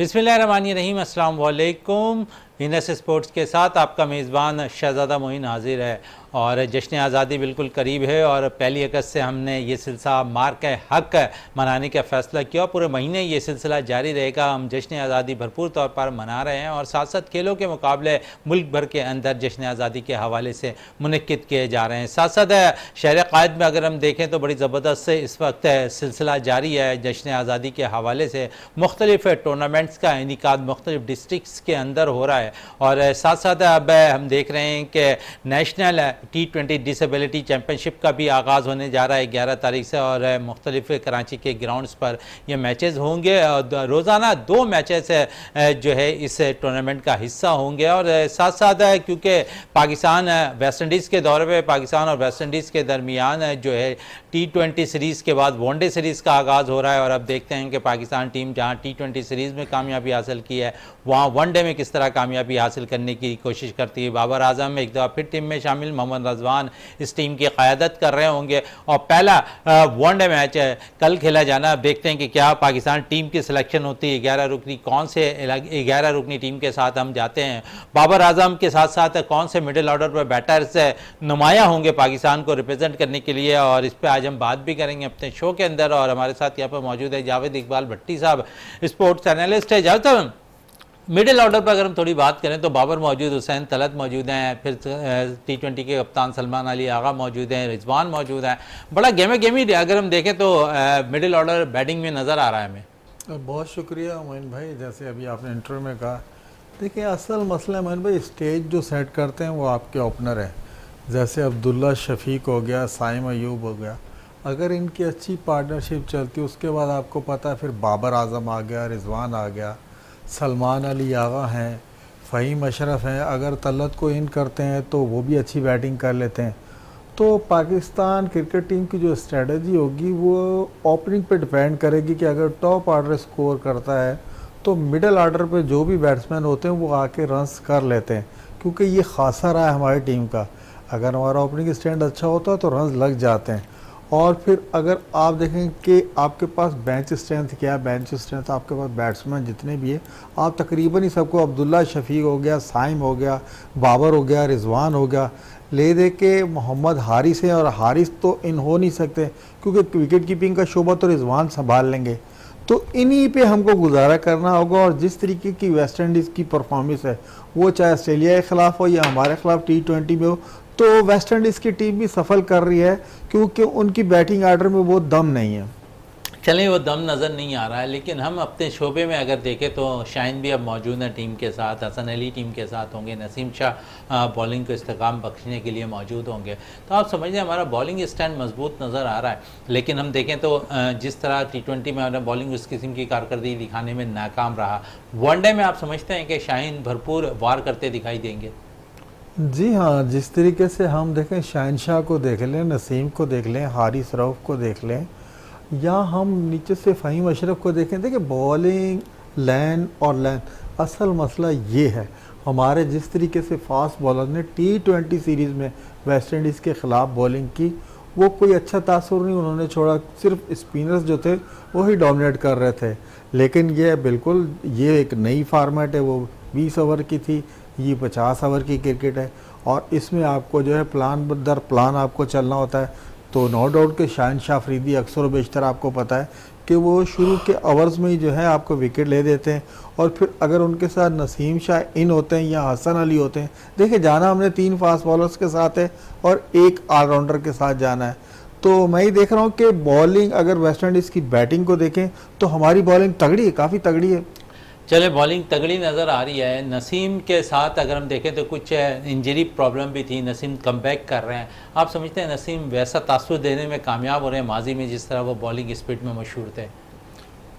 बिस्मिल्लाहिर्रहमानिर्रहीम, अस्सलाम वालेकुम। इनस स्पोर्ट्स के साथ आपका मेज़बान शहज़ादा मोइन हाजिर है और जश्न आज़ादी बिल्कुल करीब है और 1 अगस्त से हमने ये सिलसिला मार्क हक मनाने का फ़ैसला किया। पूरे महीने ये सिलसिला जारी रहेगा। हम जश्न आज़ादी भरपूर तौर पर मना रहे हैं और साथ साथ खेलों के मुकाबले मुल्क भर के अंदर जश्न आज़ादी के हवाले से मुनक्किद किए जा रहे हैं। साथ साथ शहर क़ायद में अगर हम देखें तो बड़ी ज़बरदस्त से इस वक्त सिलसिला जारी है। जश्न आज़ादी के हवाले से मुख्तलिफ़ टूर्नामेंट्स का इनेकाद मुख्तलिफ़ डिस्ट्रिक्स के अंदर हो रहा है और साथ साथ अब हम देख रहे हैं कि नेशनल T20 डिसेबिलिटी चैम्पियनशिप का भी आगाज़ होने जा रहा है 11 तारीख से और मुख्तलिफ़ कराची के ग्राउंड्स पर ये मैचेस होंगे। रोज़ाना 2 मैचेस जो है इस टूर्नामेंट का हिस्सा होंगे और साथ साथ क्योंकि पाकिस्तान वेस्ट इंडीज़ के दौरे पे पाकिस्तान और वेस्ट इंडीज़ के दरमियान जो है T20 सीरीज़ के बाद वनडे सीरीज़ का आगाज़ हो रहा है और अब देखते हैं कि पाकिस्तान टीम जहाँ T20 सीरीज़ में कामयाबी हासिल की है वहाँ वनडे में किस तरह कामयाबी हासिल करने की कोशिश करती है। बाबर आजम एक दफ़ा फिर टीम में शामिल, मोहम्मद रजवान इस टीम की क़यादत कर रहे होंगे और पहला वनडे मैच कल खेला जाना। अब देखते हैं कि क्या पाकिस्तान टीम की सिलेक्शन होती है, 11 रुकनी कौन से 11 रुकनी टीम के साथ हम जाते हैं। बाबर आजम के साथ साथ कौन से मिडिल ऑर्डर पर बैटर्स नुमाया होंगे पाकिस्तान को रिप्रेजेंट करने के लिए और इस पर आज हम बात भी करेंगे अपने शो के अंदर। और हमारे साथ यहाँ पर मौजूद है जावेद इकबाल भट्टी साहब, स्पोर्ट्स एनालिस्ट है। जावेद साहब, मिडिल ऑर्डर पर अगर हम थोड़ी बात करें तो बाबर मौजूद, हुसैन तलत मौजूद हैं, फिर T20 के कप्तान सलमान अली आगा मौजूद हैं, रिजवान मौजूद हैं। बड़ा गेमी अगर हम देखें तो मिडिल ऑर्डर बैटिंग में नज़र आ रहा है हमें। बहुत शुक्रिया मोइन भाई, जैसे अभी आपने इंटरव्यू में कहा, देखिए असल मसला है मोइन भाई, स्टेज जो सेट करते हैं वो आपके ओपनर हैं। जैसे अब्दुल्ला शफीक हो गया, साइम अयूब हो गया, अगर इनकी अच्छी पार्टनरशिप चलती है उसके बाद आपको पता है फिर बाबर आजम आ गया, रिजवान आ गया, सलमान अली आगा हैं, फ़हीम अशरफ हैं। अगर तलत को इन करते हैं तो वो भी अच्छी बैटिंग कर लेते हैं। तो पाकिस्तान क्रिकेट टीम की जो स्ट्रेटजी होगी वो ओपनिंग पे डिपेंड करेगी कि अगर टॉप ऑर्डर स्कोर करता है तो मिडल ऑर्डर पे जो भी बैट्समैन होते हैं वो आके रन्स कर लेते हैं, क्योंकि ये खासा रहा है हमारी टीम का। अगर हमारा ओपनिंग स्टैंड अच्छा होता है तो रन्स लग जाते हैं। और फिर अगर आप देखें कि आपके पास बेंच स्ट्रेंथ क्या है, बेंच स्ट्रेंथ आपके पास बैट्समैन जितने भी हैं आप तकरीबन ही सबको, अब्दुल्ला शफीक हो गया, साइम हो गया, बाबर हो गया, रिजवान हो गया, ले दे के मोहम्मद हारिस हैं और हारिस तो इन हो नहीं सकते क्योंकि विकेट कीपिंग का शोबा तो रिजवान संभाल लेंगे। तो इन्हीं पे हमको गुजारा करना होगा। और जिस तरीके की वेस्ट इंडीज़ की परफॉर्मेंस है वो चाहे ऑस्ट्रेलिया के ख़िलाफ़ हो या हमारे ख़िलाफ़ T20 में हो, तो वेस्ट इंडीज़ की टीम भी सफल कर रही है क्योंकि उनकी बैटिंग आर्डर में वो दम नहीं है। चलें, वो दम नज़र नहीं आ रहा है, लेकिन हम अपने शोबे में अगर देखें तो शाहीन भी अब मौजूद हैं टीम के साथ, हसन अली टीम के साथ होंगे, नसीम शाह बॉलिंग को इस्तेकाम बख्शने के लिए मौजूद होंगे। तो आप समझ लें हमारा बॉलिंग स्टैंड मजबूत नज़र आ रहा है। लेकिन हम देखें तो जिस तरह T20 में हमारा बॉलिंग उस किस्म की कारकर्दगी दिखाने में नाकाम रहा, वनडे में आप समझते हैं कि शाहीन भरपूर वार करते दिखाई देंगे? जी हाँ, जिस तरीके से हम देखें, शहनशाह को देख लें, नसीम को देख लें, हारिस रऊफ़ को देख लें, या हम नीचे से फ़हीम अशरफ को देखें, देखिए बॉलिंग लैन और लैन, असल मसला ये है हमारे जिस तरीके से फास्ट बॉलर ने T20 सीरीज़ में वेस्ट इंडीज़ के ख़िलाफ़ बॉलिंग की वो कोई अच्छा तासुर नहीं उन्होंने छोड़ा, सिर्फ स्पिनर्स जो थे वही डोमिनेट कर रहे थे। लेकिन ये बिल्कुल ये एक नई फार्मेट है, वो 20 ओवर की थी, ये 50 ओवर की क्रिकेट है और इसमें आपको जो है प्लान दर प्लान आपको चलना होता है। तो नो डाउट कि शहनशाह अफरीदी अक्सर बेशतर आपको पता है कि वो शुरू के ओवर्स में ही जो है आपको विकेट ले देते हैं और फिर अगर उनके साथ नसीम शाह इन होते हैं या हसन अली होते हैं, देखिए जाना हमने 3 फास्ट बॉलर्स के साथ है और 1 ऑलराउंडर के साथ जाना है। तो मैं ही देख रहा हूँ कि बॉलिंग अगर वेस्ट इंडीज़ की बैटिंग को देखें तो हमारी बॉलिंग तगड़ी है, काफ़ी तगड़ी है। चले, बॉलिंग तगड़ी नज़र आ रही है। नसीम के साथ अगर हम देखें तो कुछ इंजरी प्रॉब्लम भी थी, नसीम कमबैक कर रहे हैं। आप समझते हैं नसीम वैसा तासुर देने में कामयाब हो रहे हैं माजी में जिस तरह वो बॉलिंग स्पीड में मशहूर थे?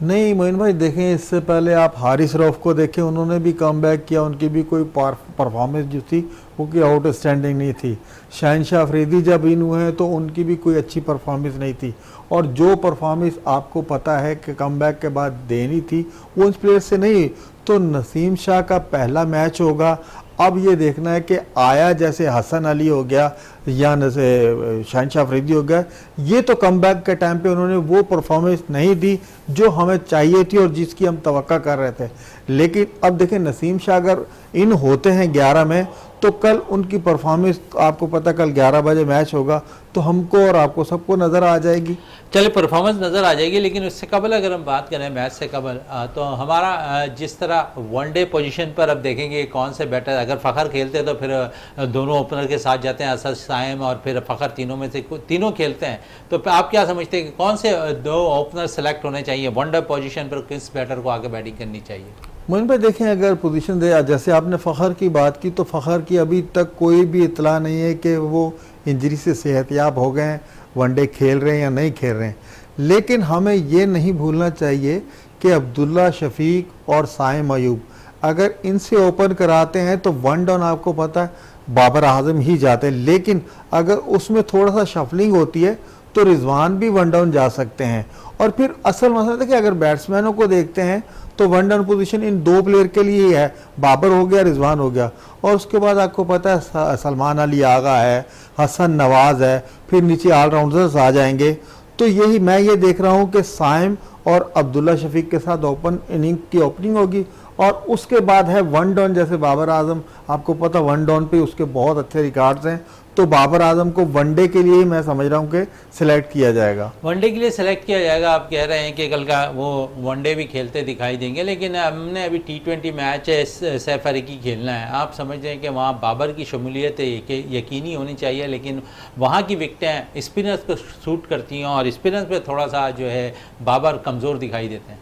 नहीं मोइन भाई, देखें इससे पहले आप हारिस रऊफ़ को देखें, उन्होंने भी कमबैक किया, उनकी भी कोई परफॉर्मेंस जो थी वो की आउटस्टैंडिंग नहीं थी। शहनशाह अफरीदी जब इन हुए हैं तो उनकी भी कोई अच्छी परफॉर्मेंस नहीं थी और जो परफॉर्मेंस आपको पता है कि कमबैक के बाद देनी थी वो उन प्लेयर से नहीं। तो नसीम शाह का पहला मैच होगा, अब ये देखना है कि आया जैसे हसन अली हो गया या जैसे शहनशाह अफरीदी हो गया, ये तो कमबैक के टाइम पे उन्होंने वो परफॉर्मेंस नहीं दी जो हमें चाहिए थी और जिसकी हम तवक्का कर रहे थे। लेकिन अब देखें नसीम शाह अगर इन होते हैं 11 में तो कल उनकी परफॉर्मेंस, आपको पता कल 11 बजे मैच होगा तो हमको और आपको सबको नज़र आ जाएगी। चले परफॉर्मेंस नज़र आ जाएगी, लेकिन उससे कबल अगर हम बात करें मैच से कबल, तो हमारा जिस तरह वनडे पोजीशन पर अब देखेंगे कौन से बैटर, अगर फ़खर खेलते हैं तो फिर दोनों ओपनर के साथ जाते हैं, असद, साइम और फिर फ़खर, तीनों में से तीनों खेलते हैं। तो आप क्या समझते हैं कि कौन से दो ओपनर सेलेक्ट होने चाहिए वनडे पोजीशन पर, किस बैटर को आगे बैटिंग करनी चाहिए? मोइन भाई देखें, अगर पोजीशन दे, जैसे आपने फ़खर की बात की, तो फ़खर की अभी तक कोई भी इतला नहीं है कि वो इंजरी से सेहतयाब हो गए हैं, वनडे खेल रहे हैं या नहीं खेल रहे हैं। लेकिन हमें ये नहीं भूलना चाहिए कि अब्दुल्ला शफीक और साइम अयूब अगर इनसे ओपन कराते हैं तो वन डाउन आपको पता है बाबर आजम ही जाते हैं, लेकिन अगर उसमें थोड़ा सा शफलिंग होती है तो रिजवान भी वन डाउन जा सकते हैं। और फिर असल मसला था कि अगर बैट्समैनों को देखते हैं तो वन डाउन पोजीशन इन दो प्लेयर के लिए ही है, बाबर हो गया, रिजवान हो गया, और उसके बाद आपको पता है सलमान अली आगा है, हसन नवाज है, फिर नीचे ऑलराउंडर्स आ जाएंगे। तो यही मैं ये देख रहा हूँ कि साइम और अब्दुल्ला शफीक के साथ ओपन इनिंग की ओपनिंग होगी, और उसके बाद है वन डाउन, जैसे बाबर आजम, आपको पता वन डाउन पे उसके बहुत अच्छे रिकॉर्ड्स हैं, तो बाबर आजम को वनडे के लिए मैं समझ रहा हूँ कि सिलेक्ट किया जाएगा। वनडे के लिए सिलेक्ट किया जाएगा। आप कह रहे हैं कि कल का वो वनडे भी खेलते दिखाई देंगे, लेकिन हमने अभी T20 मैच है, सैफ अरीकी खेलना है। आप समझ रहे हैं कि वहाँ बाबर की शमूलियत यकीनी होनी चाहिए, लेकिन वहाँ की विकटें स्पिनर्स पर सूट करती हैं और स्पिनर्स पर थोड़ा सा जो है बाबर कमज़ोर दिखाई देते हैं।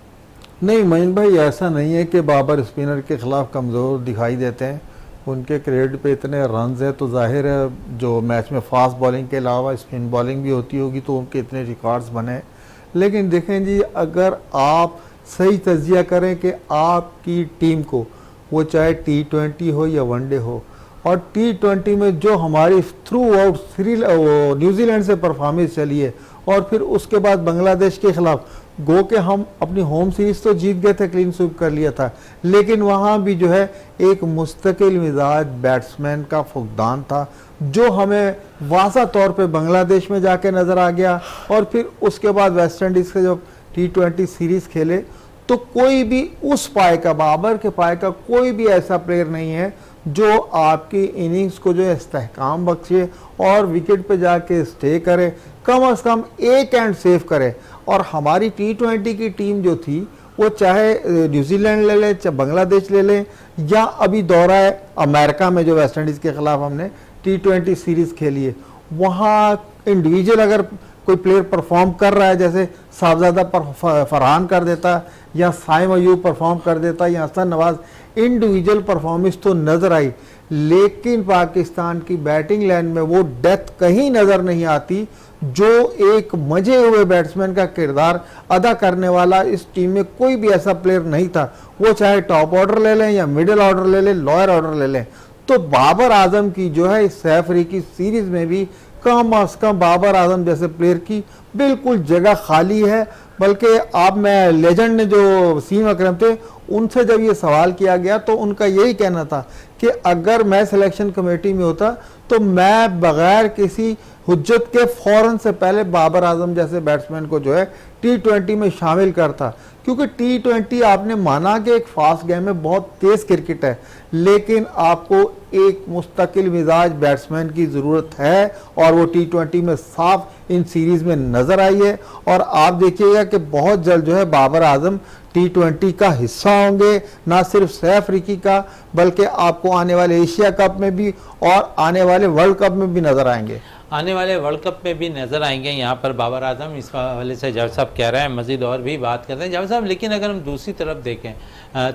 नहीं महीन भाई, ऐसा नहीं है कि बाबर स्पिनर के ख़िलाफ़ कमज़ोर दिखाई देते हैं, उनके क्रेडिट पे इतने रन्स है तो जाहिर है जो मैच में फास्ट बॉलिंग के अलावा स्पिन बॉलिंग भी होती होगी तो उनके इतने रिकॉर्ड्स बने। लेकिन देखें जी, अगर आप सही तजिया करें कि आपकी टीम को, वो चाहे T20 हो या वनडे हो, और T20 में जो हमारी थ्रू आउट न्यूजीलैंड से परफॉर्मेंस चली है और फिर उसके बाद बांग्लादेश के खिलाफ, गो के हम अपनी होम सीरीज तो जीत गए थे, क्लीन स्वीप कर लिया था, लेकिन वहाँ भी जो है एक मुस्तकिल मिजाज बैट्समैन का फुकदान था जो हमें वाज़ा तौर पे बांग्लादेश में जाके नज़र आ गया। और फिर उसके बाद वेस्ट इंडीज़ के जब T20 सीरीज़ खेले तो कोई भी उस पाए का, बाबर के पाए का कोई भी ऐसा प्लेयर नहीं है जो आपकी इनिंग्स को जो है इस्तेहकाम बख्शे और विकेट पे जाके स्टे करे, कम से कम एक एंड सेव करे। और हमारी T20 की टीम जो थी वो चाहे न्यूजीलैंड ले लें, चाहे बांग्लादेश ले लें, या अभी दौरा है अमेरिका में जो वेस्ट इंडीज़ के ख़िलाफ़ हमने T20 सीरीज़ खेली है, वहाँ इंडिविजुअल अगर कोई प्लेयर परफॉर्म कर रहा है, जैसे साहबजादा फरहान कर देता या साइम अयूब परफॉर्म कर देता या हसन नवाज, इंडिविजुअल परफॉर्मेंस तो नज़र आई, लेकिन पाकिस्तान की बैटिंग लाइन में वो डेप्थ कहीं नज़र नहीं आती जो एक मजे हुए बैट्समैन का किरदार अदा करने वाला इस टीम में कोई भी ऐसा प्लेयर नहीं था। वो चाहे टॉप ऑर्डर ले लें या मिडिल ऑर्डर ले लें, लोअर ऑर्डर ले लें, तो बाबर आजम की जो है इस सैफ अरीकी सीरीज में भी कम अज कम बाबर आजम जैसे प्लेयर की बिल्कुल जगह खाली है। बल्कि आप में लेजेंड ने जो वसीम अकरम थे, उनसे जब ये सवाल किया गया तो उनका यही कहना था कि अगर मैं सिलेक्शन कमेटी में होता तो मैं बगैर किसी हुज्जत के फौरन से पहले बाबर आजम जैसे बैट्समैन को जो है T20 में शामिल करता, क्योंकि T20 आपने माना कि एक फास्ट गेम में बहुत तेज़ क्रिकेट है, लेकिन आपको एक मुस्तकिल मिजाज बैट्समैन की ज़रूरत है और वो T20 में साफ इन सीरीज़ में नज़र आई है। और आप देखिएगा कि बहुत जल्द जो है बाबर आजम T20 का हिस्सा होंगे, ना सिर्फ सैफ अरीकी का बल्कि आपको आने वाले एशिया कप में भी और आने वाले वर्ल्ड कप में भी नज़र आएंगे। आने वाले वर्ल्ड कप में भी नज़र आएंगे यहाँ पर बाबर आजम। इस हवाले से जावेद साहब कह रहे हैं, मज़ीद और भी बात करते हैं जावेद साहब। लेकिन अगर हम दूसरी तरफ देखें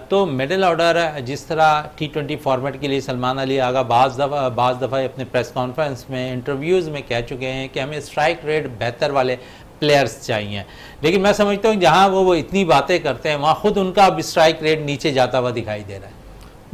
तो मिडिल ऑर्डर, जिस तरह T20 फॉर्मेट के लिए सलमान अली आगा बाज़ दफ़ा अपने प्रेस कॉन्फ्रेंस में, इंटरव्यूज़ में कह चुके हैं कि हमें स्ट्राइक रेट बेहतर वाले प्लेयर्स चाहिए, लेकिन मैं समझता हूँ जहाँ वो इतनी बातें करते हैं वहाँ खुद उनका अब स्ट्राइक रेट नीचे जाता हुआ दिखाई दे रहा है।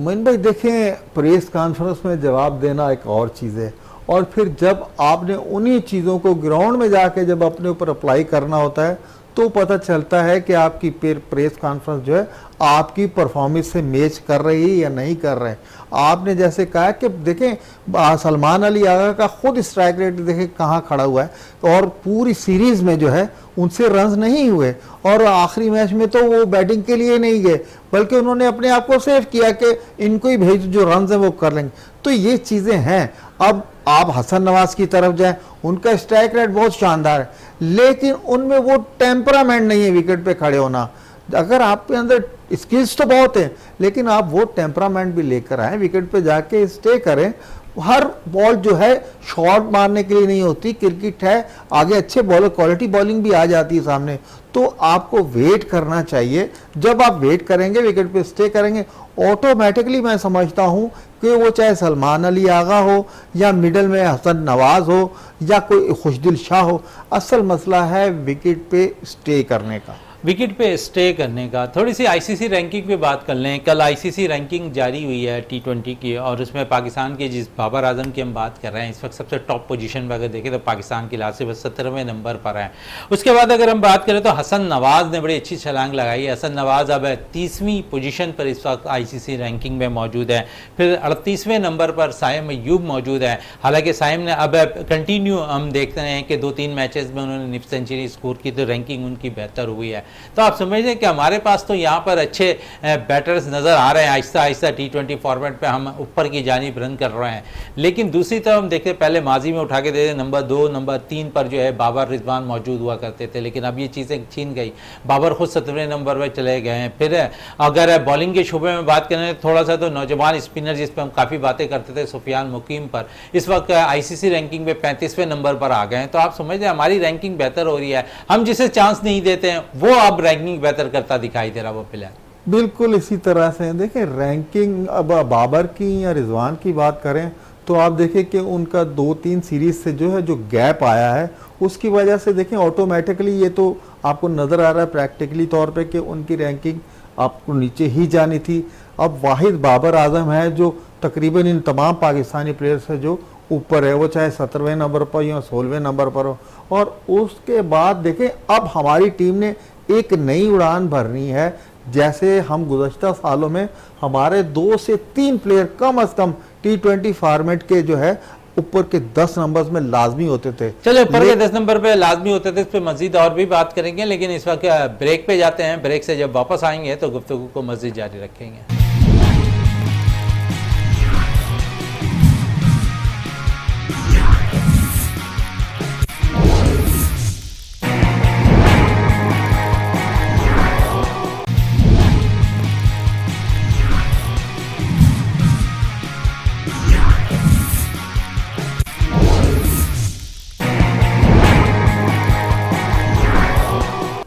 मोइन भाई देखें, प्रेस कॉन्फ्रेंस में जवाब देना एक और चीज़ है, और फिर जब आपने उन्हीं चीज़ों को ग्राउंड में जाके जब अपने ऊपर अप्लाई करना होता है तो पता चलता है कि आपकी प्रेस कॉन्फ्रेंस जो है आपकी परफॉर्मेंस से मैच कर रही है या नहीं कर रहे। आपने जैसे कहा कि देखें सलमान अली आगा का खुद स्ट्राइक रेट देखें कहाँ खड़ा हुआ है और पूरी सीरीज में जो है उनसे रन्स नहीं हुए और आखिरी मैच में तो वो बैटिंग के लिए नहीं गए बल्कि उन्होंने अपने आप को सेव किया कि इनको ही भेज जो रन्स हैं वो कर लेंगे। तो ये चीज़ें हैं। अब आप हसन नवाज की तरफ जाएं, उनका स्ट्राइक रेट बहुत शानदार है लेकिन उनमें वो टेम्परामेंट नहीं है विकेट पे खड़े होना। अगर आपके अंदर स्किल्स तो बहुत है लेकिन आप वो टेम्परामेंट भी लेकर आए, विकेट पे जाके स्टे करें। हर बॉल जो है शॉट मारने के लिए नहीं होती, क्रिकेट है, आगे अच्छे बॉलर क्वालिटी बॉलिंग भी आ जाती है सामने, तो आपको वेट करना चाहिए। जब आप वेट करेंगे विकेट पे स्टे करेंगे ऑटोमेटिकली मैं समझता हूं कि वो चाहे सलमान अली आगा हो या मिडल में हसन नवाज हो या कोई खुशदिल शाह हो, असल मसला है विकेट पे स्टे करने का, विकेट पे स्टे करने का। थोड़ी सी आईसीसी रैंकिंग पे बात कर लें। कल आईसीसी रैंकिंग जारी हुई है T20 की और उसमें पाकिस्तान के जिस बाबर आजम की हम बात कर रहे हैं इस वक्त सबसे टॉप पोजीशन पर अगर देखें तो पाकिस्तान की लिहाज से बस 17वें नंबर पर है। उसके बाद अगर हम बात करें तो हसन नवाज ने बड़ी अच्छी छलांग लगाई है। हसन नवाज अब 30वीं पोजीशन पर इस वक्त आईसीसी रैंकिंग में मौजूद है। फिर 38वें नंबर पर साइम अयूब मौजूद है। हालांकि साइम ने अब कंटिन्यू हम देखते हैं कि 2-3 मैचेस में उन्होंने निफ सेंचुरी स्कोर की तो रैंकिंग उनकी बेहतर हुई है। तो आप समझ लें कि हमारे पास तो यहाँ पर अच्छे बैटर्स नज़र आ रहे हैं। आहिस्ता आहिस्ता T20 फॉर्मेट पे हम ऊपर की जानिब रन कर रहे हैं। लेकिन दूसरी तरफ हम देखते पहले माजी में उठा के दे नंबर 2 नंबर 3 पर जो है बाबर रिजवान मौजूद हुआ करते थे लेकिन अब ये चीज़ें छीन गई। बाबर खुद 17वें नंबर पर चले गए हैं। फिर अगर बॉलिंग के शोबे में बात करें थोड़ा सा तो नौजवान स्पिनर जिस पर हम काफ़ी बातें करते थे सुफियान मुकीम पर इस वक्त आईसीसी रैंकिंग में 35वें नंबर पर आ गए हैं। तो आप समझ लें हमारी रैंकिंग बेहतर हो रही है। हम जिसे चांस नहीं देते हैं वो अब रैंकिंग बेहतर करता दिखाई दे रहा वो प्लेयर। बिल्कुल इसी तरह से देखें रैंकिंग। अब बाबर की या रिजवान की बात करें तो आप देखें कि उनका 2-3 सीरीज से जो है जो गैप आया है उसकी वजह से देखें ऑटोमेटिकली ये तो आपको नज़र आ रहा है प्रैक्टिकली तौर पे कि उनकी रैंकिंग आपको नीचे ही जानी थी। अब वाहिद बाबर आजम है जो तकरीबन इन तमाम पाकिस्तानी प्लेयर्स से जो ऊपर है, वो चाहे 17वें नंबर पर या 16वें नंबर पर हो। और उसके बाद देखें अब हमारी टीम ने एक नई उड़ान भरनी है। जैसे हम गुज़श्ता सालों में हमारे 2 से 3 प्लेयर कम अज कम T20 फॉर्मेट के जो है ऊपर के 10 नंबर्स में लाजमी होते थे। चलो ऊपर के 10 नंबर पे लाजमी होते थे, इस पे मजीद और भी बात करेंगे लेकिन इस वक्त ब्रेक पे जाते हैं। ब्रेक से जब वापस आएंगे तो गुफ्तगू को मजीद जारी रखेंगे।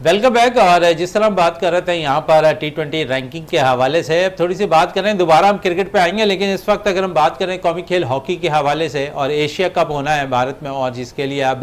Welcome back. और जिस तरह हम बात कर रहे थे यहाँ पर T20 रैंकिंग के हवाले से अब थोड़ी सी बात करें, दोबारा हम क्रिकेट पे आएंगे लेकिन इस वक्त अगर हम बात करें कौमी खेल हॉकी के हवाले से और एशिया कप होना है भारत में और जिसके लिए अब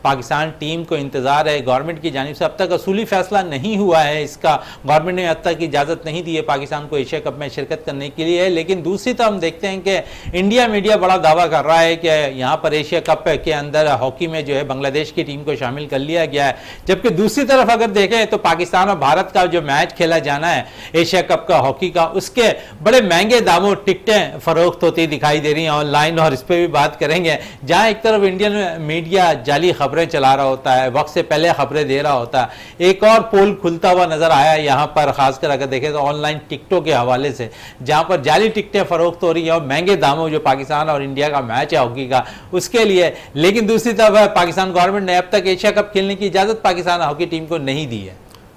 पाकिस्तान टीम को इंतज़ार है गवर्नमेंट की जानिब से। अब तक असूली फैसला नहीं हुआ है इसका, गवर्नमेंट ने अब तक इजाज़त नहीं दी है पाकिस्तान को एशिया कप में शिरकत करने के लिए। लेकिन दूसरी तरफ हम देखते हैं कि इंडिया मीडिया बड़ा दावा कर रहा है कि यहाँ पर एशिया कप के अंदर हॉकी में जो है बांग्लादेश की टीम को शामिल कर लिया गया है। जबकि दूसरी तरफ अगर देखें तो पाकिस्तान और भारत का जो मैच खेला जाना है एशिया कप का हॉकी का, उसके बड़े महंगे दामों टिकटें फरोख्त होती दिखाई दे रही हैं ऑनलाइन। और इस पर भी बात करेंगे जहां एक तरफ इंडियन मीडिया जाली खबरें चला रहा होता है, वक्त से पहले खबरें दे रहा होता है, एक और पोल खुलता हुआ नजर आया यहाँ पर खासकर अगर देखें तो ऑनलाइन टिकटों के हवाले से जहां पर जाली टिकटें फरोख्त हो रही है और महंगे दामों जो पाकिस्तान और इंडिया का मैच है हॉकी का उसके लिए। लेकिन दूसरी तरफ पाकिस्तान गवर्नमेंट ने अब तक एशिया कप खेलने की इजाजत पाकिस्तान हॉकी टीम को नहीं दी है।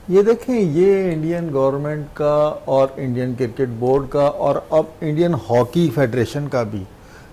ये देखें ये इंडियन गवर्नमेंट का और इंडियन क्रिकेट बोर्ड का और अब इंडियन हॉकी फेडरेशन का भी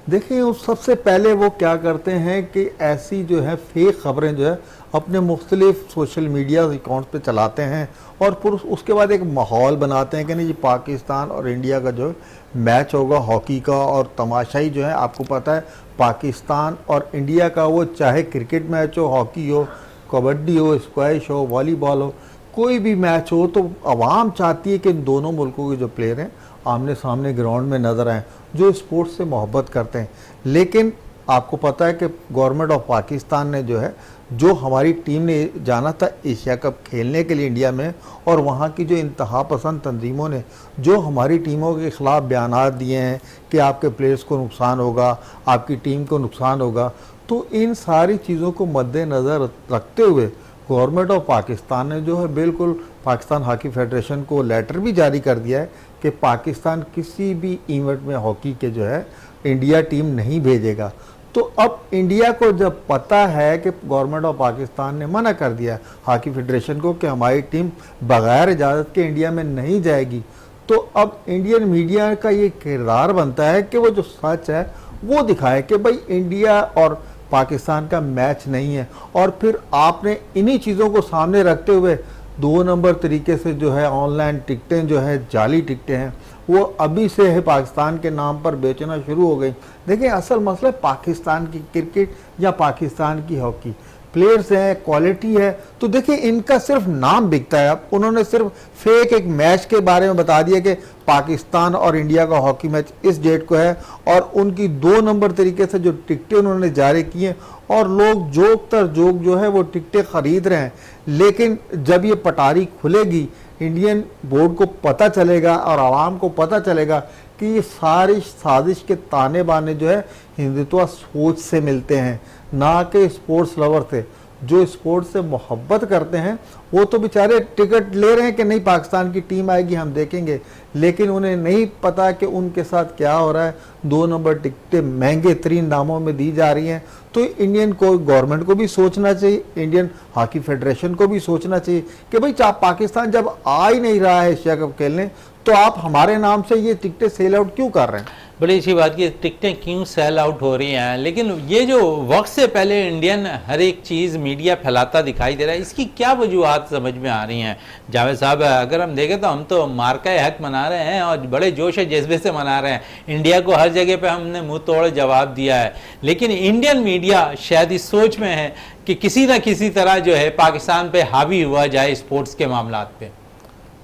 देखें उस सबसे पहले वो क्या करते हैं कि ऐसी जो है फेक खबरें जो है अपने मुख्तलिफ सोशल मीडिया अकाउंट पे चलाते हैं और फिर उसके बाद एक माहौल बनाते हैं कि नहीं जी पाकिस्तान और इंडिया का जो मैच होगा हॉकी का। और तमाशाई जो है आपको पता है पाकिस्तान और इंडिया का वो चाहे क्रिकेट मैच हो, हॉकी हो, कबड्डी हो, स्क्वैश हो, वॉलीबॉल हो, कोई भी मैच हो तो आवाम चाहती है कि इन दोनों मुल्कों के जो प्लेयर हैं आमने सामने ग्राउंड में नज़र आएँ, जो स्पोर्ट्स से मोहब्बत करते हैं। लेकिन आपको पता है कि गवर्नमेंट ऑफ पाकिस्तान ने जो है जो हमारी टीम ने जाना था एशिया कप खेलने के लिए इंडिया में, और वहाँ की जो इंतहा पसंद तंजीमों ने जो हमारी टीमों के ख़िलाफ़ बयानात दिए हैं कि आपके प्लेयर्स को नुकसान होगा, आपकी टीम को नुकसान होगा, तो इन सारी चीज़ों को मद्देनज़र रखते हुए गवर्नमेंट ऑफ पाकिस्तान ने जो है बिल्कुल पाकिस्तान हॉकी फेडरेशन को लेटर भी जारी कर दिया है कि पाकिस्तान किसी भी इवेंट में हॉकी के जो है इंडिया टीम नहीं भेजेगा। तो अब इंडिया को जब पता है कि गवर्नमेंट ऑफ पाकिस्तान ने मना कर दिया हॉकी फेडरेशन को कि हमारी टीम बगैर इजाज़त के इंडिया में नहीं जाएगी, तो अब इंडियन मीडिया का ये किरदार बनता है कि वो जो सच है वो दिखाए कि भाई इंडिया और पाकिस्तान का मैच नहीं है। और फिर आपने इन्हीं चीज़ों को सामने रखते हुए 2 नंबर तरीके से जो है ऑनलाइन टिकटें जो है जाली टिकटें हैं वो अभी से है पाकिस्तान के नाम पर बेचना शुरू हो गई। देखिए असल मसला पाकिस्तान की क्रिकेट या पाकिस्तान की हॉकी, प्लेयर्स हैं, क्वालिटी है, तो देखिए इनका सिर्फ नाम बिकता है। अब उन्होंने सिर्फ फेक एक मैच के बारे में बता दिया कि पाकिस्तान और इंडिया का हॉकी मैच इस डेट को है, और उनकी 2 नंबर तरीके से जो टिकटें उन्होंने जारी की हैं और लोग जोक तर जोक जो है वो टिकटें खरीद रहे हैं। लेकिन जब ये पटारी खुलेगी, इंडियन बोर्ड को पता चलेगा और आवाम को पता चलेगा कि ये सारी साजिश के ताने बाने जो है हिंदुत्व सोच से मिलते हैं, ना कि स्पोर्ट्स लवर से। जो स्पोर्ट्स से मोहब्बत करते हैं वो तो बेचारे टिकट ले रहे हैं कि नहीं पाकिस्तान की टीम आएगी हम देखेंगे, लेकिन उन्हें नहीं पता कि उनके साथ क्या हो रहा है। 2 नंबर टिकटें महंगे तरीन दामों में दी जा रही हैं। तो इंडियन को गवर्नमेंट को भी सोचना चाहिए, इंडियन हॉकी फेडरेशन को भी सोचना चाहिए कि भाई पाकिस्तान जब आ ही नहीं रहा है एशिया कप खेलने, तो आप हमारे नाम से ये टिकटें सेल आउट क्यों कर रहे हैं। बड़ी अच्छी बात की टिकटें क्यों सेल आउट हो रही हैं, लेकिन ये जो वक्त से पहले इंडियन हर एक चीज़ मीडिया फैलाता दिखाई दे रहा है, इसकी क्या वजूहत समझ में आ रही हैं जावेद साहब? अगर हम देखें तो हम तो मार्का हक मना रहे हैं और बड़े जोश जज्बे से मना रहे हैं। इंडिया को हर जगह पे हमने मुंह तोड़ जवाब दिया है, लेकिन इंडियन मीडिया शायद इस सोच में है कि किसी न किसी तरह जो है पाकिस्तान पे हावी हुआ जाए स्पोर्ट्स के मामलात पे।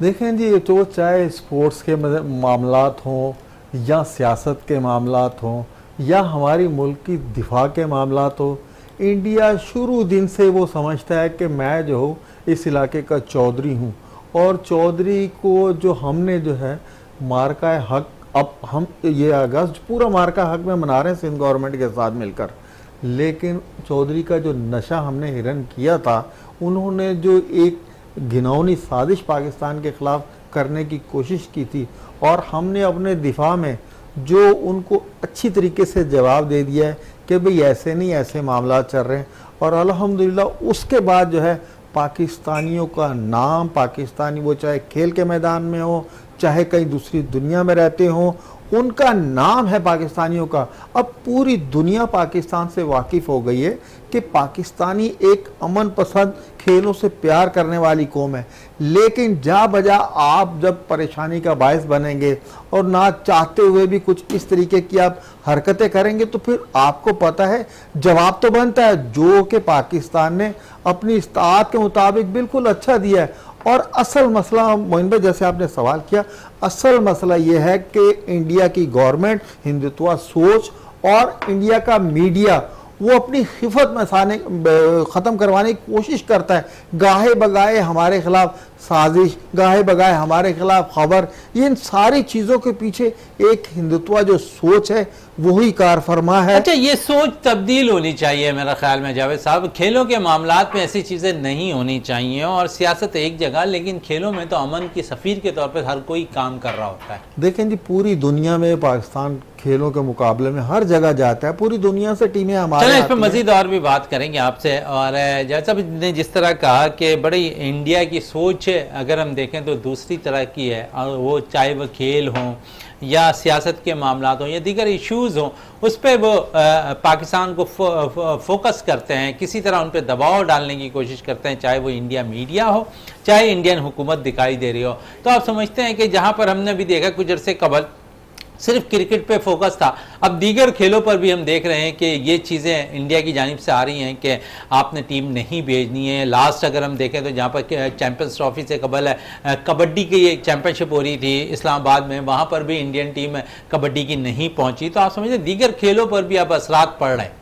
देखें जी, तो चाहे स्पोर्ट्स के मामलात हों या सियासत के मामलात हों या हमारी मुल्क की दिफा के मामलात हो, इंडिया शुरू दिन से वो समझता है कि मैं जो हूँ इस इलाके का चौधरी हूँ, और चौधरी को जो हमने जो है मार्का हक, अब हम ये अगस्त पूरा मार्का हक में मना रहे हैं सिंध गवर्नमेंट के साथ मिलकर, लेकिन चौधरी का जो नशा हमने हिरन किया था, उन्होंने जो एक घिनौनी साजिश पाकिस्तान के ख़िलाफ़ करने की कोशिश की थी, और हमने अपने दिफा में जो उनको अच्छी तरीके से जवाब दे दिया है कि भाई ऐसे नहीं, ऐसे मामला चल रहे हैं। और अल्हम्दुलिल्लाह उसके बाद जो है पाकिस्तानियों का नाम, पाकिस्तानी वो चाहे खेल के मैदान में हो चाहे कहीं दूसरी दुनिया में रहते हों, उनका नाम है पाकिस्तानियों का। अब पूरी दुनिया पाकिस्तान से वाकिफ़ हो गई है कि पाकिस्तानी एक अमन पसंद, खेलों से प्यार करने वाली कौम है। लेकिन जा बजा आप जब परेशानी का बायस बनेंगे और ना चाहते हुए भी कुछ इस तरीके की आप हरकतें करेंगे, तो फिर आपको पता है जवाब तो बनता है, जो कि पाकिस्तान ने अपनी इस्तात के मुताबिक बिल्कुल अच्छा दिया है। और असल मसला मोइन भाई, जैसे आपने सवाल किया, असल मसला यह है कि इंडिया की गवर्नमेंट हिंदुत्व सोच और इंडिया का मीडिया वो अपनी खिफत में ख़त्म करवाने की कोशिश करता है। गाहे बगाए हमारे ख़िलाफ़ साजिश, गाहे बगाए हमारे ख़िलाफ़ खबर, इन सारी चीज़ों के पीछे एक हिंदुत्व जो सोच है वही कार फरमा है। अच्छा, ये सोच तब्दील होनी चाहिए मेरा ख्याल में जावेद साहब। खेलों के मामलात में ऐसी चीज़ें नहीं होनी चाहिए, और सियासत एक जगह, लेकिन खेलों में तो अमन की सफ़ीर के तौर पर हर कोई काम कर रहा होता है। देखें जी, पूरी दुनिया में पाकिस्तान खेलों के मुकाबले में हर जगह जाता है, पूरी दुनिया से टीमें हमारे इस पर मजीद और भी बात करेंगे आपसे। और जैसा ने जिस तरह कहा कि बड़ी इंडिया की सोच अगर हम देखें तो दूसरी तरह की है, और वो चाहे वह खेल हों या सियासत के मामलात हों या दीगर इश्यूज़ हों, उस पर वो पाकिस्तान को फोकस करते हैं, किसी तरह उन पर दबाव डालने की कोशिश करते हैं, चाहे वो इंडिया मीडिया हो चाहे इंडियन हुकूमत दिखाई दे रही हो। तो आप समझते हैं कि जहाँ पर हमने भी देखा कुछ अरसे कबल सिर्फ क्रिकेट पे फोकस था, अब दीगर खेलों पर भी हम देख रहे हैं कि ये चीज़ें इंडिया की जानिब से आ रही हैं कि आपने टीम नहीं भेजनी है। लास्ट अगर हम देखें तो जहाँ पर चैंपियंस ट्रॉफी से कबल है कबड्डी की एक चैंपियनशिप हो रही थी इस्लामाबाद में, वहाँ पर भी इंडियन टीम कबड्डी की नहीं पहुँची। तो आप समझिए दीगर खेलों पर भी अब असरात पड़ रहे हैं।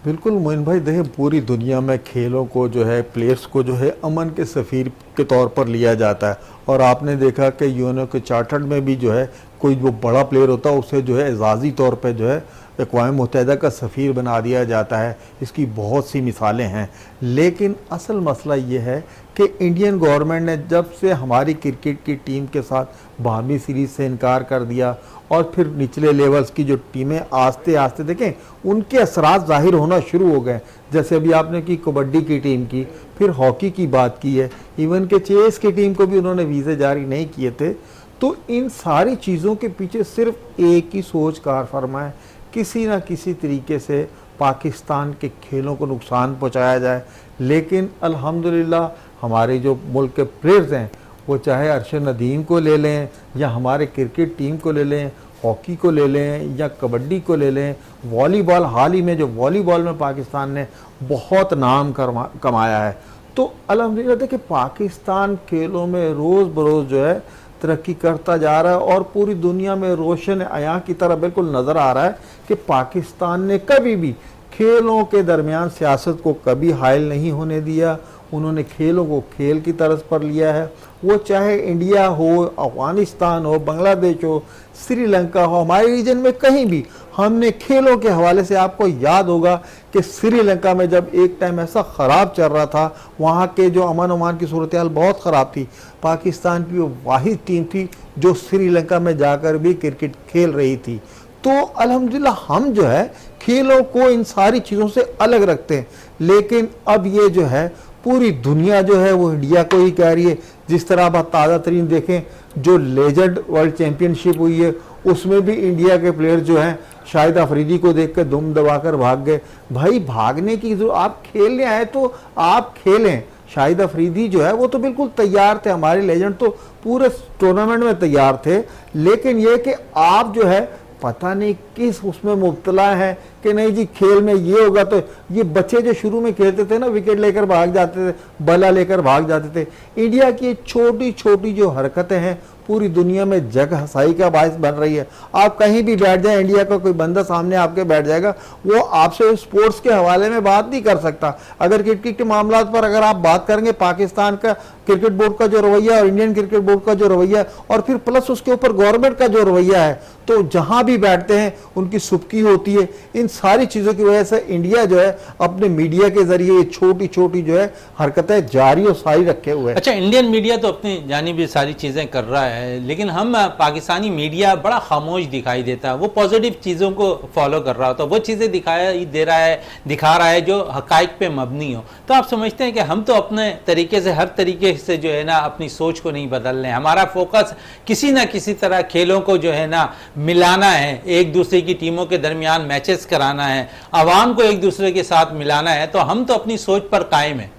बिल्कुल मोइन भाई, देखिए पूरी दुनिया में खेलों को जो है, प्लेयर्स को जो है अमन के सफ़ीर के तौर पर लिया जाता है। और आपने देखा कि यूएनओ के चार्टर्ड में भी जो है कोई जो बड़ा प्लेयर होता है उसे जो है एजाज़ी तौर पर जो है अक़वाम मुत्तहिदा का सफ़ीर बना दिया जाता है। इसकी बहुत सी मिसालें हैं, लेकिन असल मसला ये है कि इंडियन गवर्नमेंट ने जब से हमारी क्रिकेट की टीम के साथ बाहमी सीरीज़ से इनकार कर दिया और फिर निचले लेवल्स की जो टीमें आस्ते आस्ते देखें उनके असरात ज़ाहिर होना शुरू हो गए। जैसे अभी आपने की कबड्डी की टीम की, फिर हॉकी की बात की है, इवन के चेस की टीम को भी उन्होंने वीज़े जारी नहीं किए थे। तो इन सारी चीज़ों के पीछे सिर्फ एक ही सोच कार फरमा है, किसी ना किसी तरीके से पाकिस्तान के खेलों को नुकसान पहुंचाया जाए। लेकिन अल्हम्दुलिल्लाह हमारे जो मुल्क के प्लेयर्स हैं, वो चाहे अरशद नदीम को ले लें या हमारे क्रिकेट टीम को ले लें, हॉकी को ले लें या कबड्डी को ले लें, वॉलीबॉल, हाल ही में जो वॉलीबॉल में पाकिस्तान ने बहुत नाम कमाया है। तो अल्हम्दुलिल्लाह देखिए पाकिस्तान खेलों में रोज़ बरोज़ जो है तरक्की करता जा रहा है और पूरी दुनिया में रोशन आया की तरह बिल्कुल नज़र आ रहा है कि पाकिस्तान ने कभी भी खेलों के दरमियान सियासत को कभी हायल नहीं होने दिया। उन्होंने खेलों को खेल की तरज पर लिया है। वो चाहे इंडिया हो, अफगानिस्तान हो, बांग्लादेश हो, श्रीलंका हो, हमारे रीजन में कहीं भी हमने खेलों के हवाले से, आपको याद होगा कि श्रीलंका में जब एक टाइम ऐसा ख़राब चल रहा था, वहाँ के जो अमन अमान की सूरत हाल बहुत ख़राब थी, पाकिस्तान की वो वाहिद टीम थी जो श्रीलंका में जाकर भी क्रिकेट खेल रही थी। तो अल्हम्दुलिल्लाह हम जो है खेलों को इन सारी चीज़ों से अलग रखते हैं। लेकिन अब ये जो है पूरी दुनिया जो है वो इंडिया को ही कह रही है। जिस तरह आप ताज़ा तरीन देखें, जो लेजेंड वर्ल्ड चैम्पियनशिप हुई है उसमें भी इंडिया के प्लेयर जो हैं शाहिद अफरीदी को देख कर दुम दबाकर भाग गए। भाई भागने की जो, आप खेलने आए तो आप खेलें। शाहिद अफरीदी जो है वो तो बिल्कुल तैयार थे, हमारे लेजेंड तो पूरे टूर्नामेंट में तैयार थे। लेकिन ये कि आप जो है पता नहीं किस उसमें मुब्तला है कि नहीं जी खेल में ये होगा। तो ये बच्चे जो शुरू में खेलते थे ना, विकेट लेकर भाग जाते थे, बल्ला लेकर भाग जाते थे। इंडिया की छोटी छोटी जो हरकतें हैं पूरी दुनिया में जग हंसाई का बायस बन रही है। आप कहीं भी बैठ जाए, इंडिया का कोई बंदा सामने आपके बैठ जाएगा, वो आपसे स्पोर्ट्स के हवाले में बात नहीं कर सकता। अगर क्रिकेट के मामला पर अगर आप बात करेंगे, पाकिस्तान का क्रिकेट बोर्ड का जो रवैया और इंडियन क्रिकेट बोर्ड का जो रवैया और फिर प्लस उसके ऊपर गवर्नमेंट का जो रवैया है, तो जहां भी बैठते हैं उनकी सुबकी होती है। इन सारी चीज़ों की वजह से इंडिया जो है अपने मीडिया के जरिए छोटी छोटी जो है हरकतें जारी और सारी रखे हुए है। अच्छा, इंडियन मीडिया तो अपनी जानिब ये सारी चीज़ें कर रहा है, लेकिन हम पाकिस्तानी मीडिया बड़ा खामोश दिखाई देता है। वो पॉजिटिव चीज़ों को फॉलो कर रहा होता है, वो चीज़ें दिखा रहा है जो हकाइक पे मबनी हो। तो आप समझते हैं कि हम तो अपने तरीके से, हर तरीके से जो है ना अपनी सोच को नहीं बदल रहे हैं। हमारा फोकस किसी ना किसी तरह खेलों को जो है ना मिलाना है, एक दूसरे की टीमों के दरमियान मैचेस कराना है, आवाम को एक दूसरे के साथ मिलाना है। तो हम तो अपनी सोच पर कायम है।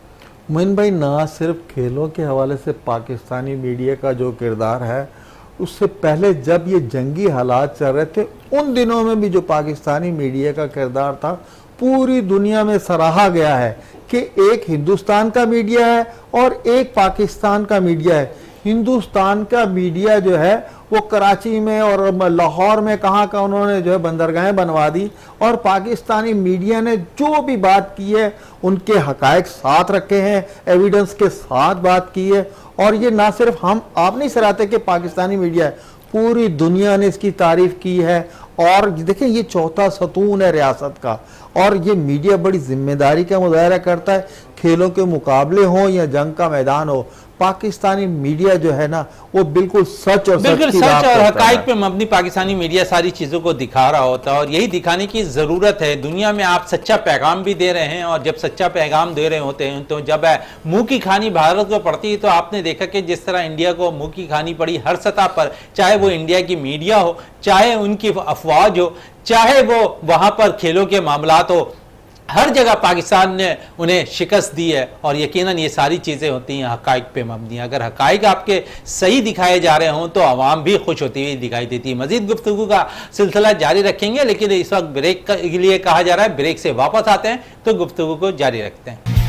मोइन भाई, ना सिर्फ खेलों के हवाले से पाकिस्तानी मीडिया का जो किरदार है, उससे पहले जब ये जंगी हालात चल रहे थे उन दिनों में भी जो पाकिस्तानी मीडिया का किरदार था पूरी दुनिया में सराहा गया है कि एक हिंदुस्तान का मीडिया है और एक पाकिस्तान का मीडिया है। हिंदुस्तान का मीडिया जो है वो कराची में और लाहौर में कहाँ का उन्होंने जो है बंदरगाहें बनवा दी, और पाकिस्तानी मीडिया ने जो भी बात की है उनके हकायक साथ रखे हैं, एविडेंस के साथ बात की है। और ये ना सिर्फ हम आप नहीं सराहते कि पाकिस्तानी मीडिया है, पूरी दुनिया ने इसकी तारीफ की है। और देखिए ये चौथा सतून है रियासत का, और ये मीडिया बड़ी जिम्मेदारी का मुजाहरा करता है। खेलों के मुकाबले हो या जंग का मैदान हो, पाकिस्तानी मीडिया जो है ना वो बिल्कुल सच और हकाइक पे मबनी पाकिस्तानी मीडिया सारी चीज़ों को दिखा रहा होता है, और यही दिखाने की ज़रूरत है। दुनिया में आप सच्चा पैगाम भी दे रहे हैं, और जब सच्चा पैगाम दे रहे होते हैं तो जब मुंह की खानी भारत को पड़ती है, तो आपने देखा कि जिस तरह इंडिया को मुंह की खानी पड़ी हर सतह पर, चाहे वो इंडिया की मीडिया हो, चाहे उनकी अफवाज हो, चाहे वो वहाँ पर खेलों के मामलात हो, हर जगह पाकिस्तान ने उन्हें शिकस्त दी है। और यकीनन ये सारी चीज़ें होती हैं हकाइक पे मबनी। अगर हकाइक आपके सही दिखाए जा रहे हों तो आवाम भी खुश होती हुई दिखाई देती है। मजीद गुफ्तगू का सिलसिला जारी रखेंगे, लेकिन इस वक्त ब्रेक के लिए कहा जा रहा है, ब्रेक से वापस आते हैं तो गुफ्तगू को जारी रखते हैं।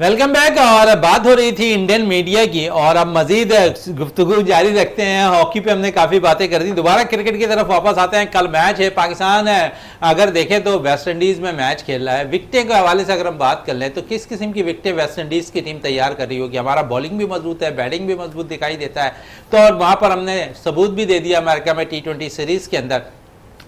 Welcome back. और बात हो रही थी इंडियन मीडिया की और अब मजीद गुफ्तगू जारी रखते हैं। हॉकी पे हमने काफ़ी बातें कर दी, दोबारा क्रिकेट की तरफ वापस आते हैं। कल मैच है, पाकिस्तान है अगर देखें तो वेस्ट इंडीज़ में मैच खेल रहा है। विकटें के हवाले से अगर हम बात कर लें तो किस किस्म की विकटें वेस्ट इंडीज़ की टीम तैयार कर रही होगी। हमारा बॉलिंग भी मजबूत है, बैटिंग भी मजबूत दिखाई देता है। तो और वहाँ पर हमने सबूत भी दे दिया अमेरिका में T20 सीरीज़ के अंदर।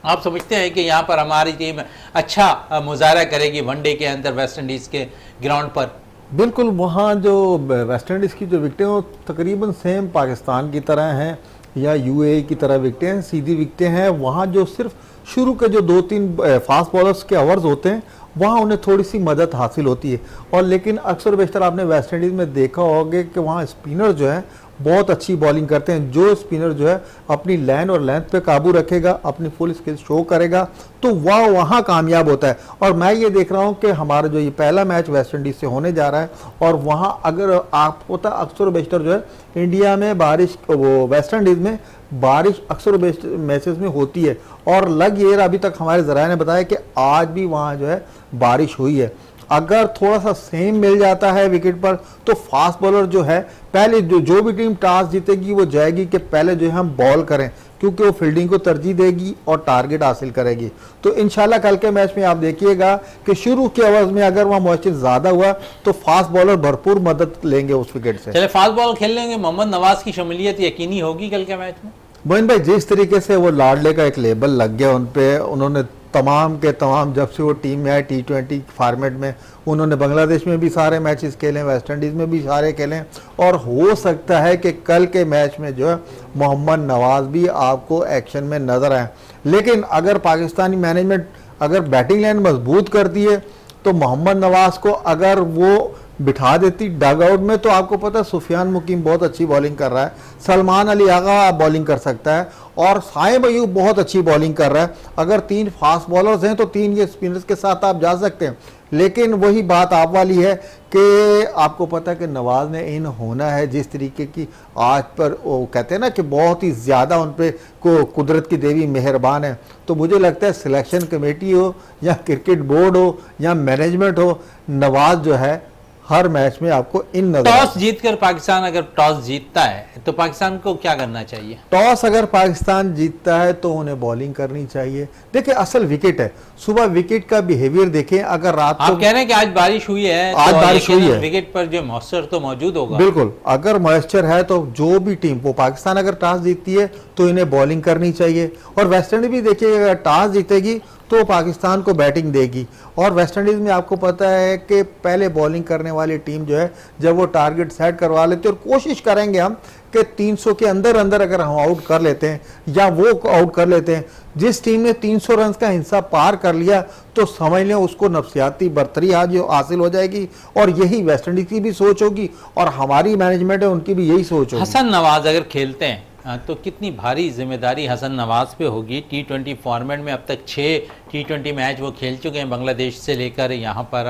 आप समझते हैं कि यहाँ पर हमारी टीम अच्छा मुजाहरा करेगी वनडे के अंदर वेस्ट इंडीज़ के ग्राउंड पर? बिल्कुल, वहाँ जो वेस्ट इंडीज़ की जो विकटें वो तकरीबन सेम पाकिस्तान की तरह हैं या यूएई की तरह विकटें हैं, सीधी विकटें हैं। वहाँ जो सिर्फ शुरू के जो 2-3 फास्ट बॉलर्स के ओवर्स होते हैं वहाँ उन्हें थोड़ी सी मदद हासिल होती है। और लेकिन अक्सर बेशतर आपने वेस्ट इंडीज़ में देखा होगा कि वहाँ स्पिनर जो है बहुत अच्छी बॉलिंग करते हैं। जो स्पिनर जो है अपनी लाइन और लेंथ पे काबू रखेगा, अपनी फुल स्किल शो करेगा, तो वह वहाँ कामयाब होता है। और मैं ये देख रहा हूँ कि हमारा जो ये पहला मैच वेस्ट इंडीज़ से होने जा रहा है और वहाँ अगर आपको पता अक्सर बेशतर जो है इंडिया में बारिश, वो वेस्ट इंडीज़ में बारिश अक्सर मैचेस में होती है। और लग ये अभी तक हमारे ज़राए ने बताया कि आज भी वहाँ जो है बारिश हुई है। अगर थोड़ा सा सेम मिल जाता है विकेट पर तो फास्ट बॉलर जो है पहले जो भी टीम टॉस जीतेगी वो जाएगी कि पहले जो है हम बॉल करें, क्योंकि वो फील्डिंग को तरजीह देगी और टारगेट हासिल करेगी। तो इंशाल्लाह कल के मैच में आप देखिएगा कि शुरू के ओवर्स में अगर वहाँ मॉइस्चर ज़्यादा हुआ तो फास्ट बॉलर भरपूर मदद लेंगे उस विकेट से। चले फास्ट बॉल खेल लेंगे, मोहम्मद नवाज की शमूलियत यकीनी होगी कल के मैच में? मोइन भाई, जिस तरीके से वो लाडले का एक लेबल लग गया उन पे, उन्होंने तमाम के तमाम जब से वो टीम में आए T20 फॉर्मेट में, उन्होंने बांग्लादेश में भी सारे मैचेस खेले, वेस्ट इंडीज़ में भी सारे खेले। और हो सकता है कि कल के मैच में जो है मोहम्मद नवाज भी आपको एक्शन में नज़र आए। लेकिन अगर पाकिस्तानी मैनेजमेंट अगर बैटिंग लाइन मजबूत करती है तो मोहम्मद नवाज को अगर वो बिठा देती डग आउट में, तो आपको पता है सुफियान मुकीम बहुत अच्छी बॉलिंग कर रहा है, सलमान अली आगा बॉलिंग कर सकता है और साइम अयूब बहुत अच्छी बॉलिंग कर रहा है। अगर 3 फास्ट बॉलर्स हैं तो 3 ये स्पिनर्स के साथ आप जा सकते हैं। लेकिन वही बात आप वाली है कि आपको पता है कि नवाज ने इन होना है जिस तरीके की आज पर वो कहते हैं ना कि बहुत ही ज़्यादा उन पर को कुदरत की देवी मेहरबान है। तो मुझे लगता है सिलेक्शन कमेटी हो या क्रिकेट बोर्ड हो या मैनेजमेंट हो, नवाज जो है हर मैच में आपको इन नजर। टॉस जीतकर पाकिस्तान अगर टॉस जीतता है तो पाकिस्तान को क्या करना चाहिए? टॉस अगर पाकिस्तान जीतता है तो उन्हें बॉलिंग करनी चाहिए। देखिए असल विकेट है, सुबह विकेट का बिहेवियर देखें। अगर रात आप कह रहे हैं कि आज बारिश हुई है, आज तो बारिश हुई है, विकेट पर जो मॉइस्चर तो मौजूद होगा। बिल्कुल, अगर मॉइस्चर है तो जो भी टीम, वो पाकिस्तान अगर टॉस जीतती है तो इन्हें बॉलिंग करनी चाहिए। और वेस्ट इंडीज भी देखिए अगर टॉस जीतेगी तो पाकिस्तान को बैटिंग देगी। और वेस्ट इंडीज़ में आपको पता है कि पहले बॉलिंग करने वाली टीम जो है जब वो टारगेट सेट करवा लेते हैं, और कोशिश करेंगे हम कि 300 के अंदर अंदर अगर हम आउट कर लेते हैं या वो आउट कर लेते हैं। जिस टीम ने 300 रन का हिस्सा पार कर लिया तो समझ लें उसको नफसियाती बर्तरी आज हासिल हो जाएगी। और यही वेस्ट इंडीज़ की भी सोच होगी और हमारी मैनेजमेंट है उनकी भी यही सोच होगी। हसन नवाज अगर खेलते हैं तो कितनी भारी जिम्मेदारी हसन नवाज पे होगी? T20 फॉर्मेट में अब तक 6 T20 मैच वो खेल चुके हैं, बांग्लादेश से लेकर यहाँ पर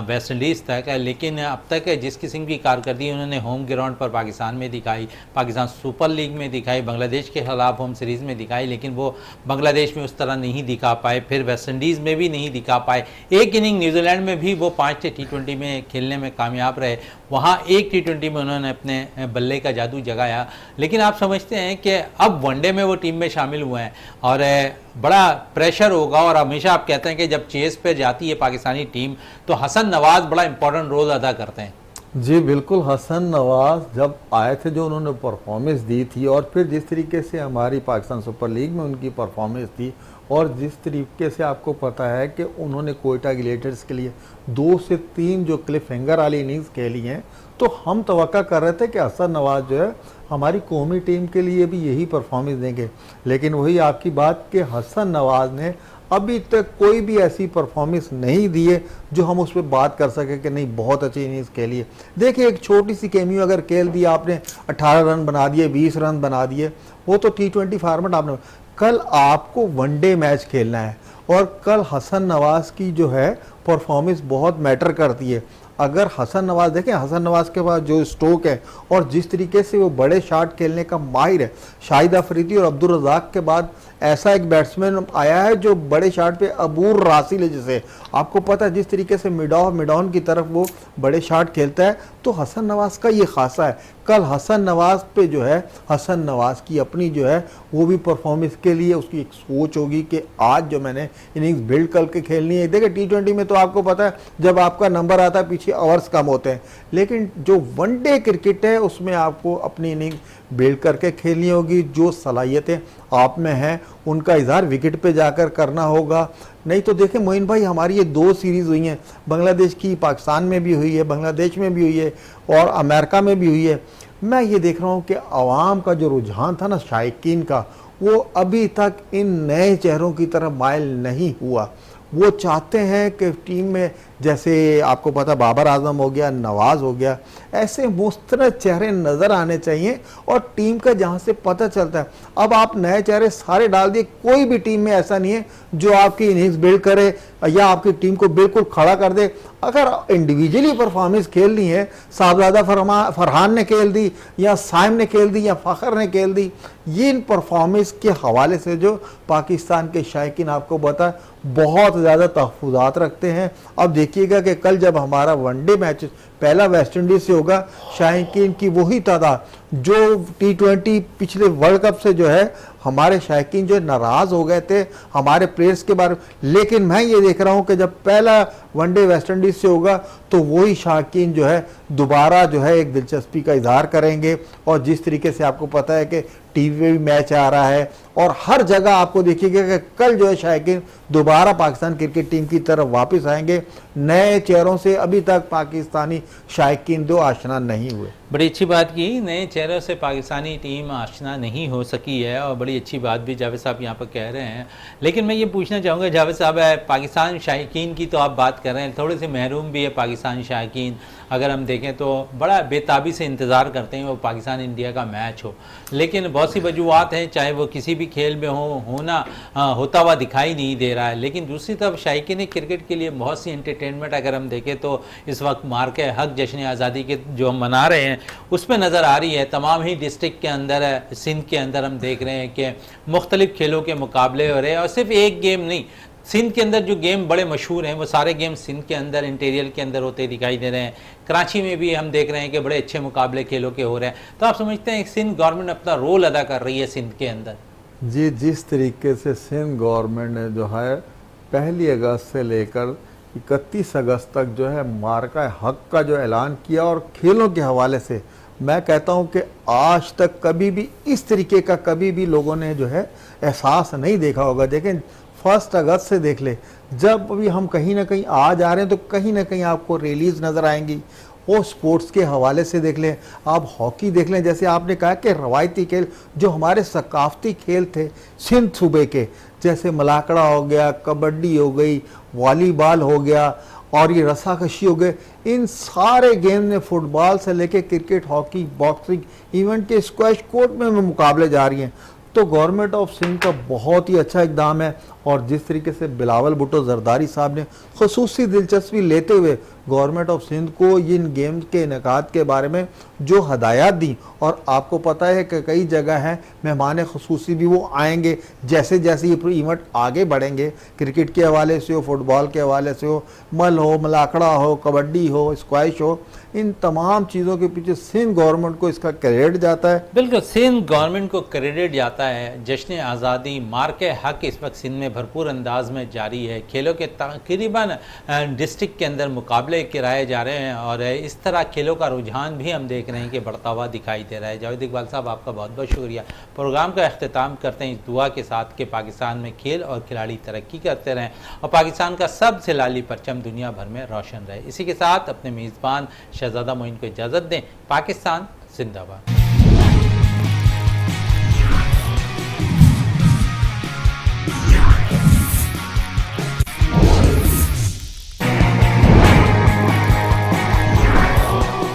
वेस्ट इंडीज़ तक। लेकिन अब तक जिस किस्म की कारकर्दगी उन्होंने होम ग्राउंड पर पाकिस्तान में दिखाई, पाकिस्तान सुपर लीग में दिखाई, बांग्लादेश के खिलाफ होम सीरीज़ में दिखाई, लेकिन वो बांग्लादेश में उस तरह नहीं दिखा पाए, फिर वेस्ट इंडीज़ में भी नहीं दिखा पाए। एक इनिंग न्यूजीलैंड में भी वो 5 T20 में खेलने में कामयाब रहे, वहाँ एक T20 में उन्होंने अपने बल्ले का जादू जगाया। लेकिन आप समझते हैं कि अब वनडे में वो टीम में शामिल हुए हैं और बड़ा प्रेशर होगा। और हमेशा आप कहते हैं कि जब चेस पे जाती है पाकिस्तानी टीम तो हसन नवाज बड़ा इंपॉर्टेंट रोल अदा करते हैं। जी बिल्कुल, हसन नवाज जब आए थे जो उन्होंने परफॉर्मेंस दी थी और फिर जिस तरीके से हमारी पाकिस्तान सुपर लीग में उनकी परफॉर्मेंस थी और जिस तरीके से आपको पता है कि उन्होंने कोयटा ग्लेडिएटर्स के लिए 2 से 3 जो क्लिफ हैंगर वाली इनिंग्स खेली हैं, तो हम तवक्का कर रहे थे कि हसन नवाज जो है हमारी कौमी टीम के लिए भी यही परफॉर्मेंस देंगे। लेकिन वही आपकी बात कि हसन नवाज ने अभी तक कोई भी ऐसी परफॉर्मेंस नहीं दी है जो हम उस पर बात कर सके कि नहीं बहुत अच्छी इनिंग्स खेली है। देखिए एक छोटी सी कैमियो अगर खेल दिया आपने, 18 रन बना दिए, 20 रन बना दिए, वो तो T20 फॉर्मेट आपने। कल आपको वनडे मैच खेलना है और कल हसन नवाज की जो है परफॉर्मेंस बहुत मैटर करती है। अगर हसन नवाज देखें, हसन नवाज के पास जो स्ट्रोक है और जिस तरीके से वो बड़े शॉट खेलने का माहिर है, शाहिद अफरीदी और अब्दुल रज़ाक के बाद ऐसा एक बैट्समैन आया है जो बड़े शॉट पे अबूर रासिल है, जैसे आपको पता है जिस तरीके से मिडॉन की तरफ वो बड़े शॉट खेलता है, तो हसन नवाज का ये खासा है। कल हसन नवाज पे जो है, हसन नवाज की अपनी जो है वो भी परफॉर्मेंस के लिए उसकी एक सोच होगी कि आज जो मैंने इनिंग्स बिल्ड करके खेलनी है। देखिए T20 में तो आपको पता है जब आपका नंबर आता है पीछे ओवर्स कम होते हैं, लेकिन जो वनडे क्रिकेट है उसमें आपको अपनी इनिंग बिल्ड करके खेलनी होगी। जो सलाहियतें आप में हैं उनका इजहार विकेट पे जाकर करना होगा। नहीं तो देखें मोइन भाई, हमारी ये 2 सीरीज़ हुई हैं, बांग्लादेश की पाकिस्तान में भी हुई है, बांग्लादेश में भी हुई है और अमेरिका में भी हुई है। मैं ये देख रहा हूँ कि आवाम का जो रुझान था ना शायकीन का, वो अभी तक इन नए चेहरों की तरफ माइल नहीं हुआ। वो चाहते हैं कि टीम में जैसे आपको पता बाबर आजम हो गया, नवाज हो गया, ऐसे मुस्तरद चेहरे नज़र आने चाहिए और टीम का जहाँ से पता चलता है। अब आप नए चेहरे सारे डाल दिए, कोई भी टीम में ऐसा नहीं है जो आपकी इनिंग्स बिल्ड करे या आपकी टीम को बिल्कुल खड़ा कर दे। अगर इंडिविजुअली परफॉर्मेंस खेलनी है, साहबजादा फरहान ने खेल दी या साइम ने खेल दी या फ़खर ने खेल दी, ये इन परफॉर्मेंस के हवाले से जो पाकिस्तान के शायकीन आपको बता बहुत ज़्यादा तहफ़्फ़ुज़ात रखते हैं। अब देखिएगा कि कल जब हमारा वनडे मैच पहला वेस्ट इंडीज से होगा, शायकीन की वही तादाद जो T20 पिछले वर्ल्ड कप से जो है हमारे शायकीन जो नाराज़ हो गए थे हमारे प्लेयर्स के बारे में। लेकिन मैं ये देख रहा हूँ कि जब पहला वनडे वेस्ट इंडीज से होगा तो वही शायकीन जो है दोबारा जो है एक दिलचस्पी का इजहार करेंगे। और जिस तरीके से आपको पता है कि टीवी में भी मैच आ रहा है और हर जगह आपको देखिएगा कि कल जो है शायकीन दोबारा पाकिस्तान क्रिकेट टीम की तरफ वापस आएंगे नए चेहरों से। अभी तक पाकिस्तानी शायकीन दो आशना नहीं हुए। बड़ी अच्छी बात की, नए चेहरों से पाकिस्तानी टीम आशना नहीं हो सकी है और बड़ी अच्छी बात भी जावेद साहब यहाँ पर कह रहे हैं। लेकिन मैं ये पूछना चाहूँगा जावेद साहब, पाकिस्तान शायकीन की तो आप बात कर रहे हैं, थोड़े से महरूम भी है पाकिस्तान शायकीन। अगर हम देखें तो बड़ा बेताबी से इंतज़ार करते हैं वो पाकिस्तान इंडिया का मैच हो, लेकिन बहुत सी वजूहत हैं, चाहे वो किसी भी खेल में होना होता हुआ दिखाई नहीं दे रहा है। लेकिन दूसरी तरफ शायकीन क्रिकेट के लिए बहुत सी एंटरटेनमेंट अगर हम देखें तो इस वक्त मार्के हक जश्न आज़ादी के जो हम मना रहे हैं उसमें नज़र आ रही है। तमाम ही डिस्ट्रिक्ट के अंदर है, सिंध के अंदर हम देख रहे हैं कि मुख्तलिफ खेलों के मुकाबले हो रहे हैं और सिर्फ एक गेम नहीं, सिंध के अंदर जो गेम बड़े मशहूर हैं वो सारे गेम सिंध के अंदर इंटीरियर के अंदर होते दिखाई दे रहे हैं। कराची में भी हम देख रहे हैं कि बड़े अच्छे मुकाबले खेलों के हो रहे हैं। तो आप समझते हैं सिंध गवर्नमेंट अपना रोल अदा कर रही है सिंध के अंदर? जी, जिस तरीके से सिंध गवर्नमेंट ने जो है 1 अगस्त से लेकर 31 अगस्त तक जो है मार्का हक का जो ऐलान किया और खेलों के हवाले से मैं कहता हूं कि आज तक कभी भी इस तरीके का कभी भी लोगों ने जो है एहसास नहीं देखा होगा। देखें 1 अगस्त से देख ले, जब भी हम कहीं ना कहीं आ जा रहे हैं तो कहीं ना कहीं आपको रैलीज नज़र आएंगी। वो स्पोर्ट्स के हवाले से देख लें, आप हॉकी देख लें, जैसे आपने कहा कि रवायती खेल जो हमारे सकाफती खेल थे सिंध सूबे के, जैसे मलाकड़ा हो गया, कबड्डी हो गई, वॉलीबॉल हो गया और ये रस्साकशी हो गए, इन सारे गेम ने फुटबॉल से लेके क्रिकेट, हॉकी, बॉक्सिंग, इवेंट के स्क्वैश कोर्ट में मुकाबले जा रही हैं। तो गवर्नमेंट ऑफ सिंध का बहुत ही अच्छा इकदाम है। और जिस तरीके से बिलावल भुट्टो जरदारी साहब ने खुसूसी दिलचस्पी लेते हुए गवर्नमेंट ऑफ सिंध को इन गेम्स के इनेकाद के बारे में जो हदायत दी, और आपको पता है कि कई जगह हैं मेहमान खुसूसी भी वो आएंगे जैसे जैसे ये इवेंट आगे बढ़ेंगे, क्रिकेट के हवाले से हो, फुटबॉल के हवाले से हो, मल हो, मलाकड़ा हो, कबड्डी हो, स्क्वैश हो, इन तमाम चीज़ों के पीछे सिंध गवर्नमेंट को इसका क्रेडिट जाता है। बिल्कुल, सिंध गवर्नमेंट को क्रेडिट जाता है। जश्न आज़ादी मार्के हक इस वक्त सिंध में भरपूर अंदाज में जारी है। खेलों के तकरीबन डिस्ट्रिक्ट के अंदर मुकाबले कराए जा रहे हैं और इस तरह खेलों का रुझान भी हम देख रहे हैं कि बढ़ता हुआ दिखाई दे रहा है। जावेद इकबाल साहब, आपका बहुत बहुत शुक्रिया। प्रोग्राम का अख्तिताम करते हैं इस दुआ के साथ कि पाकिस्तान में खेल और खिलाड़ी तरक्की करते रहें और पाकिस्तान का सबसे लाली परचम दुनिया भर में रोशन रहे। इसी के साथ अपने मेज़बान शहजादा मोइन को इजाज़त दें। पाकिस्तान जिंदाबाद।